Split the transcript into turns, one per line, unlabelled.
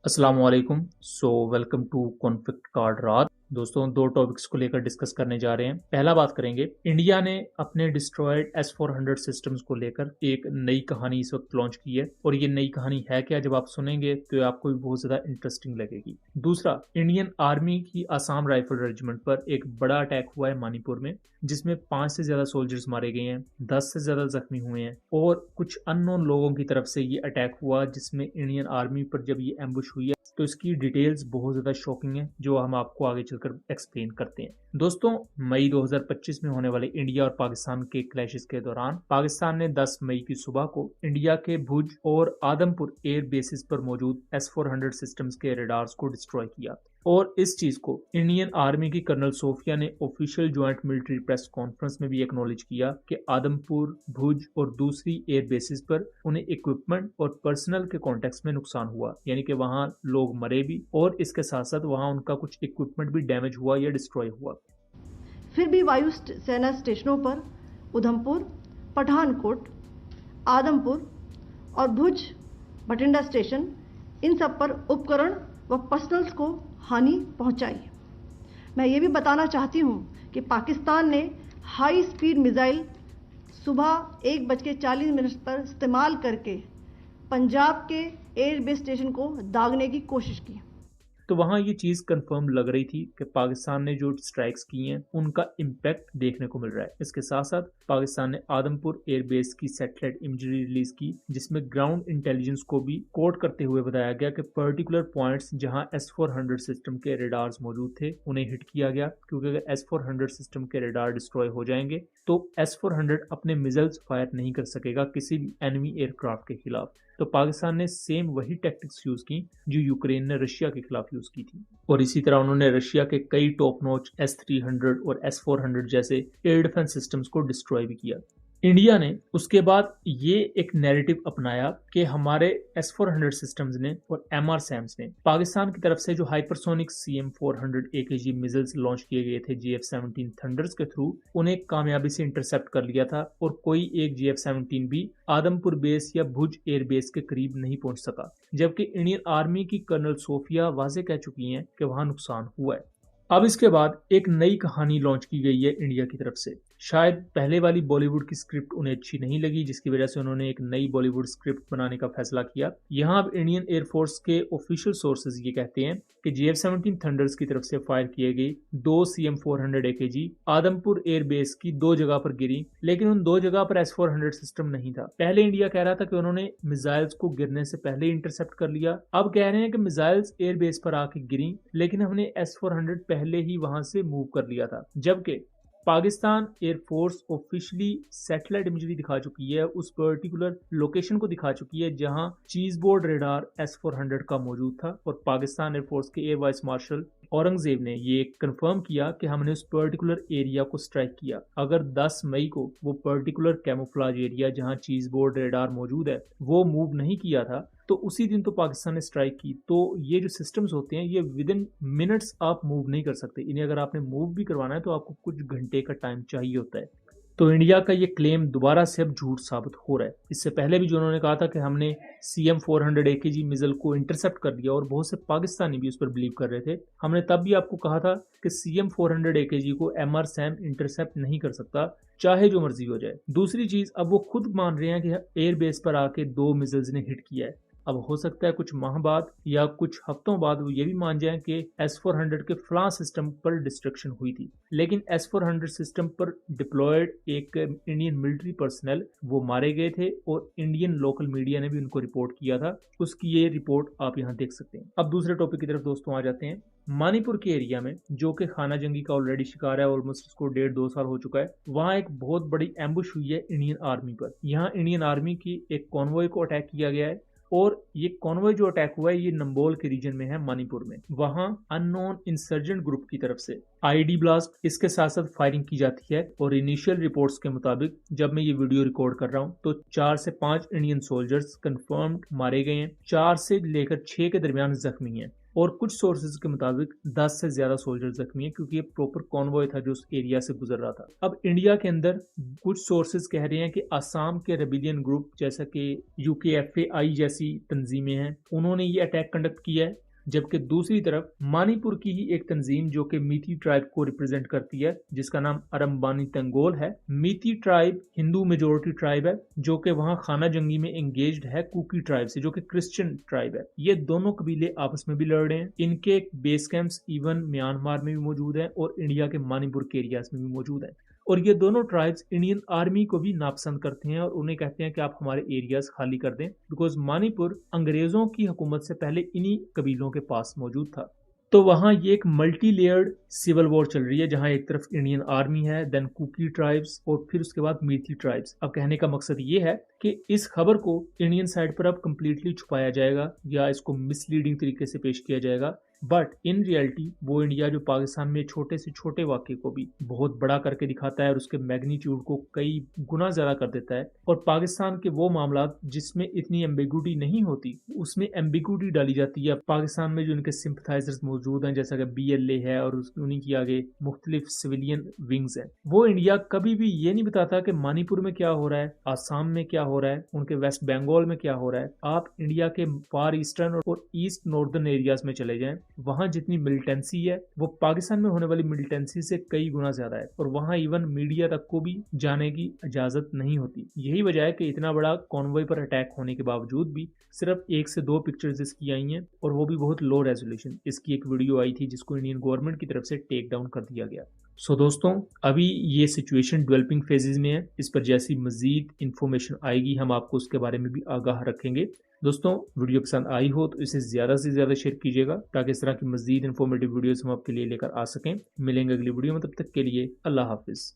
अस्सलाम वालेकुम। Welcome to conflict card रात। दोस्तों, दो टॉपिक्स को लेकर डिस्कस करने जा रहे हैं। पहला बात करेंगे, इंडिया ने अपने डिस्ट्रॉयड S-400 सिस्टम्स को लेकर एक नई कहानी इस वक्त लॉन्च की है। और ये नई कहानी है क्या, जब आप सुनेंगे तो ये आपको भी बहुत ज्यादा इंटरेस्टिंग लगेगी। दूसरा, इंडियन आर्मी की आसाम राइफल रेजिमेंट पर एक बड़ा अटैक हुआ है मणिपुर में, जिसमें 5 से ज्यादा सोल्जर्स मारे गए हैं, 10 से ज्यादा जख्मी हुए हैं और कुछ अननोन लोगों की तरफ से ये अटैक हुआ, जिसमें इंडियन आर्मी पर जब ये एम्बुश हुई है तो इसकी डिटेल्स बहुत ज्यादा शॉकिंग है, जो हम आपको आगे चलकर एक्सप्लेन करते हैं। दोस्तों, मई 2025 में होने वाले इंडिया और पाकिस्तान के क्लैशेस के दौरान पाकिस्तान ने 10 मई की सुबह को इंडिया के भुज और आदमपुर एयर बेसिस पर मौजूद S-400 सिस्टम्स के रेडार्स को डिस्ट्रॉय किया। और इस चीज को इंडियन आर्मी की कर्नल सोफिया ने official joint military press conference में भी एक्नॉलेज किया कि आदमपुर, भुज और दूसरी एयर बेसिस पर उन्हें इक्विपमेंट और पर्सनल के कॉन्टेक्स्ट में नुकसान हुआ, यानी कि वहां लोग मरे भी और इसके साथ साथ वहां उनका कुछ इक्विपमेंट भी डैमेज हुआ या डिस्ट्रॉय हुआ।
फिर भी वायु सेना स्टेशनों पर उधमपुर, पठानकोट, आदमपुर और भुज बठिंडा स्टेशन, इन सब पर उपकरण व पर्सनल्स को हानि पहुंचाई। मैं ये भी बताना चाहती हूं कि पाकिस्तान ने हाई स्पीड मिसाइल सुबह 1:40 पर इस्तेमाल करके पंजाब के एयरबेस स्टेशन को दागने की कोशिश की।
तो वहां ये चीज कंफर्म लग रही थी कि पाकिस्तान ने जो स्ट्राइक्स की हैं उनका इम्पैक्ट देखने को मिल रहा है। इसके साथ साथ पाकिस्तान ने आदमपुर एयरबेस की सैटेलाइट इमेजरी रिलीज की, जिसमें ग्राउंड इंटेलिजेंस को भी कोट करते हुए बताया गया कि पर्टिकुलर पॉइंट्स जहां S-400 सिस्टम के रेडार्स मौजूद थे उन्हें हिट किया गया, क्योंकि अगर S-400 सिस्टम के रेडार डिस्ट्रॉय हो जाएंगे तो S-400 अपने मिसाइल्स फायर नहीं कर सकेगा किसी भी एनिमी एयरक्राफ्ट के खिलाफ। तो पाकिस्तान ने सेम वही टैक्टिक्स यूज की जो यूक्रेन ने रशिया के खिलाफ यूज की थी। और इसी तरह उन्होंने रशिया के कई टॉप नॉच S-300 और S-400 जैसे एयर डिफेंस सिस्टम्स को डिस्ट्रॉय भी किया। इंडिया ने उसके बाद ये एक नैरेटिव अपनाया कि हमारे S-400 सिस्टम्स ने और MRSAMs ने पाकिस्तान की तरफ से जो hypersonic CM-400 AKG missiles launch किए गए थे GF-17 थंडर्स के थ्रू, उन्हें कामयाबी से इंटरसेप्ट कर लिया था और कोई एक GF-17 भी आदमपुर बेस या भुज एयर बेस के करीब नहीं पहुंच सका। जबकि इंडियन आर्मी की कर्नल सोफिया वाजे कह चुकी हैं कि वहां नुकसान हुआ है। अब इसके बाद एक नई कहानी लॉन्च की गई है इंडिया की तरफ से। शायद पहले वाली बॉलीवुड की स्क्रिप्ट उन्हें अच्छी नहीं लगी, जिसकी वजह से उन्होंने एक नई बॉलीवुड स्क्रिप्ट बनाने का फैसला किया। यहाँ अब इंडियन एयरफोर्स के ऑफिशियल सोर्सेज ये कहते हैं कि GF-17 थंडर्स की तरफ से फायर किए गए 2 CM-400 AKG Adampur air base की 2 जगह पर गिरी, लेकिन उन 2 जगह पर S-400 सिस्टम नहीं था। पहले इंडिया कह रहा था कि उन्होंने मिसाइल्स को गिरने से पहले इंटरसेप्ट कर लिया। अब कह रहे हैं कि मिसाइल्स एयर बेस पर आके गिरी, लेकिन हमने S-400 पहले ही वहां से मूव कर लिया था। जबकि Pakistan air force officially satellite imagery दिखा चुकी है, उस पर्टिकुलर लोकेशन को दिखा चुकी है जहां चीज बोर्ड रेडार S-400 का मौजूद था। और पाकिस्तान एयरफोर्स के एयर वाइस मार्शल औरंगजेब ने ये कंफर्म किया कि हमने उस पर्टिकुलर एरिया को स्ट्राइक किया। अगर 10 मई को वो पर्टिकुलर कैमोफ्लाज एरिया जहां चीज बोर्ड रेडार मौजूद है वो मूव नहीं किया था, तो उसी दिन तो पाकिस्तान ने स्ट्राइक की। तो ये जो सिस्टम्स होते हैं ये विद इन मिनट्स आप मूव नहीं कर सकते। इन्हें अगर आपने मूव भी करवाना है तो आपको कुछ घंटे का टाइम चाहिए होता है। तो इंडिया का ये क्लेम दोबारा से अब झूठ साबित हो रहा है। इससे पहले भी जो उन्होंने कहा था कि हमने CM-400 AKG मिसाइल को इंटरसेप्ट कर दिया, और बहुत से पाकिस्तानी भी उस पर बिलीव कर रहे थे, हमने तब भी आपको कहा था कि CM-400 AKG को MRSAM इंटरसेप्ट नहीं कर सकता, चाहे जो मर्जी हो जाए। दूसरी चीज, अब वो खुद मान रहे हैं कि एयर बेस पर आके 2 मिसाइल्स ने हिट किया है। अब हो सकता है कुछ माह बाद या कुछ हफ्तों बाद वो ये भी मान जाएं कि S-400 के फलां सिस्टम पर डिस्ट्रक्शन हुई थी, लेकिन S-400 सिस्टम पर डिप्लॉयड एक इंडियन मिलिट्री पर्सनल वो मारे गए थे और इंडियन लोकल मीडिया ने भी उनको रिपोर्ट किया था। उसकी ये रिपोर्ट आप यहाँ देख सकते हैं। अब दूसरे टॉपिक की तरफ दोस्तों आ जाते हैं। मणिपुर के एरिया में, जो कि खाना जंगी का ऑलरेडी शिकार है, ऑलमोस्ट इसको 1.5-2 साल हो चुका है, वहां एक बहुत बड़ी एम्बुश हुई है इंडियन आर्मी पर। यहाँ इंडियन आर्मी की एक कॉन्वॉय को अटैक किया गया है, और ये कॉन्वॉय जो अटैक हुआ है ये नंबोल के रीजन में है, मणिपुर में। वहां अननोन इंसर्जेंट ग्रुप की तरफ से आईडी ब्लास्ट, इसके साथ साथ फायरिंग की जाती है। और इनिशियल रिपोर्ट्स के मुताबिक, जब मैं ये वीडियो रिकॉर्ड कर रहा हूं, तो 4 से 5 इंडियन सोल्जर्स कंफर्म्ड मारे गए हैं, 4 से लेकर 6 के दरमियान जख्मी हैं। और कुछ सोर्सेज के मुताबिक 10 से ज्यादा सोल्जर जख्मी हैं, क्योंकि ये प्रॉपर कॉन्वॉय था जो उस एरिया से गुजर रहा था। अब इंडिया के अंदर कुछ सोर्सेज कह रहे हैं कि असम के रेबिलियन ग्रुप जैसा कि UKFAI जैसी तंजीमें हैं, उन्होंने ये अटैक कंडक्ट किया है, जबकि दूसरी तरफ मणिपुर की ही एक तंजीम जो कि मीती ट्राइब को रिप्रेजेंट करती है, जिसका नाम अरम्बानी तंगोल है। मीती ट्राइब हिंदू मेजोरिटी ट्राइब है जो कि वहां खाना जंगी में एंगेज्ड है कुकी ट्राइब से, जो कि क्रिश्चियन ट्राइब है। ये दोनों कबीले आपस में भी लड़ रहे हैं। इनके बेस कैंप्स इवन म्यांमार में भी मौजूद है और इंडिया के मणिपुर के एरियाज में भी मौजूद है। और ये दोनों ट्राइब्स इंडियन आर्मी को भी नापसंद करते हैं और उन्हें कहते हैं कि आप हमारे एरियाज खाली कर दें, बिकॉज मणिपुर अंग्रेजों की हुकूमत से पहले इन्हीं कबीलों के पास मौजूद था। तो वहाँ ये एक मल्टी लेयर्ड सिविल वॉर चल रही है, जहाँ एक तरफ इंडियन आर्मी है, देन कुकी ट्राइब्स और फिर उसके बाद मीती ट्राइब्स। अब कहने का मकसद ये है कि इस खबर को इंडियन साइड पर अब कंप्लीटली छुपाया जाएगा या इसको मिसलीडिंग तरीके से पेश किया जाएगा, बट इन रियलिटी वो इंडिया जो पाकिस्तान में छोटे से छोटे वाक्य को भी बहुत बड़ा करके दिखाता है और उसके मैग्नीट्यूड को कई गुना ज्यादा कर देता है। और पाकिस्तान के वो मामला जिसमें इतनी एम्बिगुइटी नहीं होती, उसमें एम्बिगुइटी डाली जाती है। पाकिस्तान में जो उनके सिंपथाइजर्स मौजूद हैं, जैसा कि BLA है और उन्हीं की आगे मुख्तलिफ सिविलियन विंग्स हैं, वो इंडिया कभी भी ये नहीं बताता कि मणिपुर में क्या हो रहा है, आसाम में क्या हो रहा है, उनके वेस्ट बंगाल में क्या हो रहा है। आप इंडिया के फार ईस्टर्न और ईस्ट नॉर्दर्न एरियाज में चले जाएं, वहां जितनी मिलिटेंसी है वो पाकिस्तान में होने वाली मिलिटेंसी से कई गुना ज्यादा है, और वहां इवन मीडिया तक को भी जाने की इजाजत नहीं होती। यही वजह है कि इतना बड़ा कॉन्वॉय पर अटैक होने के बावजूद भी सिर्फ 1 से 2 पिक्चर्स इसकी आई हैं, और वो भी बहुत लो रेजोल्यूशन। इसकी एक वीडियो आई थी जिसको इंडियन गवर्नमेंट की तरफ से टेक डाउन कर दिया गया। सो दोस्तों, अभी ये सिचुएशन डेवलपिंग फेजेज में है। इस पर जैसी मजीद इंफॉर्मेशन आएगी हम आपको उसके बारे में भी आगाह रखेंगे। दोस्तों, वीडियो पसंद आई हो तो इसे ज़्यादा से ज़्यादा शेयर कीजिएगा ताकि इस तरह की मजीद इन्फॉर्मेटिव वीडियोस हम आपके लिए लेकर आ सकें। मिलेंगे अगली वीडियो में, तब तक के लिए अल्लाह हाफिज़।